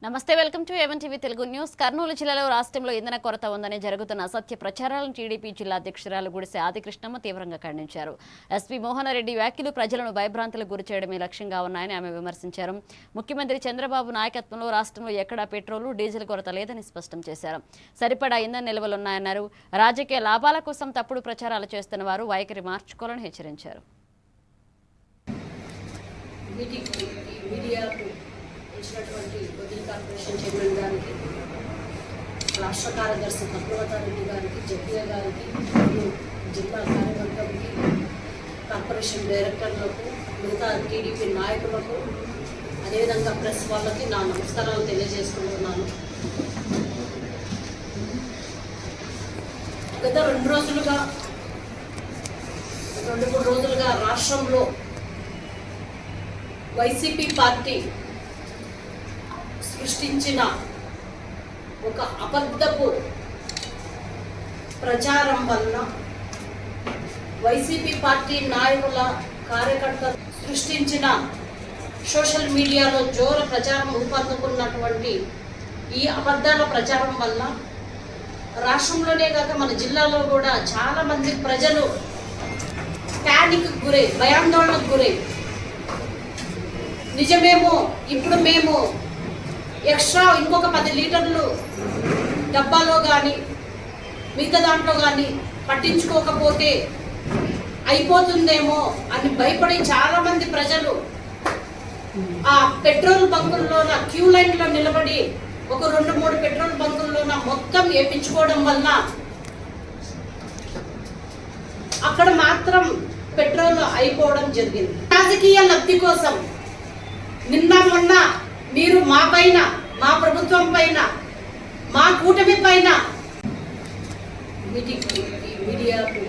నమస్తే welcome to A1 TV Telugu news. Kurnool జిల్లాలో రాష్ట్రంలో ఇంధన కొరత ఉందని జరుగుతున్న అసత్య ప్రచారాలను టీడీపీ జిల్లా అధ్యక్షురాలు గుడిసె ఆదికృష్ణమ్మ తీవ్రంగా ఖండించారు. ఎస్పీ మోహన్ రెడ్డి వ్యాఖ్యలు ప్రజలను భయభ్రాంతులకు గురి చేయడమే లక్ష్యంగా ఉన్నాయని ఆమె విమర్శించారు. ముఖ్యమంత్రి చంద్రబాబు నాయకత్వంలో రాష్ట్రంలో ఎక్కడా పెట్రోల్, డీజిల్ కొరత లేదని స్పష్టం చేశారు. సరిపడా ఇంధన నిల్వలున్నాయన్నారు. రాజకీయ లాభాల కోసం తప్పుడు ప్రచారాలు చేస్తున్న వారు వైఖరి మార్చుకోవాలని హెచ్చరించారు. ఇచ్చినటువంటి బొద్దిలి కార్పొరేషన్ చైర్మన్ గారికి, రాష్ట్ర కార్యదర్శి పద్మవతారెడ్డి గారికి, జపియ గారికి, జిల్లా కార్యవర్గంకి, కార్పొరేషన్ డైరెక్టర్లకు, మిగతా టీడీపీ నాయకులకు, అదేవిధంగా ప్రెస్ వాళ్ళకి నా నమస్కారాలు తెలియజేసుకుంటున్నాను. గత 2-3 రోజులుగా రాష్ట్రంలో వైసీపీ పార్టీ సృష్టించిన ఒక అబద్ధపు ప్రచారం వల్ల వైసీపీ పార్టీ నాయకుల కార్యకర్తలు సృష్టించిన సోషల్ మీడియాలో జోర ప్రచారం రూపొందుకున్నటువంటి ఈ అబద్ధాల ప్రచారం వల్ల రాష్ట్రంలోనే కాక మన జిల్లాలో కూడా చాలామంది ప్రజలు ప్యానిక్కి గురై, భయాందోళనకు గురై, నిజమేమో ఇప్పుడు మేము ఎక్స్ట్రా ఇంకొక 10 లీటర్లు డబ్బాలో కానీ మిగతా దాంట్లో కానీ పట్టించుకోకపోతే అయిపోతుందేమో అని భయపడి చాలామంది ప్రజలు ఆ పెట్రోల్ బంకుల్లోన క్యూ లైన్లో నిలబడి ఒక 2-3 పెట్రోల్ బంకుల్లోన మొత్తం వేయించుకోవడం వల్ల అక్కడ మాత్రం పెట్రోల్ అయిపోవడం జరిగింది. రాజకీయ లబ్ధి కోసం నిన్న మొన్న మీరు మా పైన, మా ప్రభుత్వం పైన, మా కూటమి పైన మీడియాకు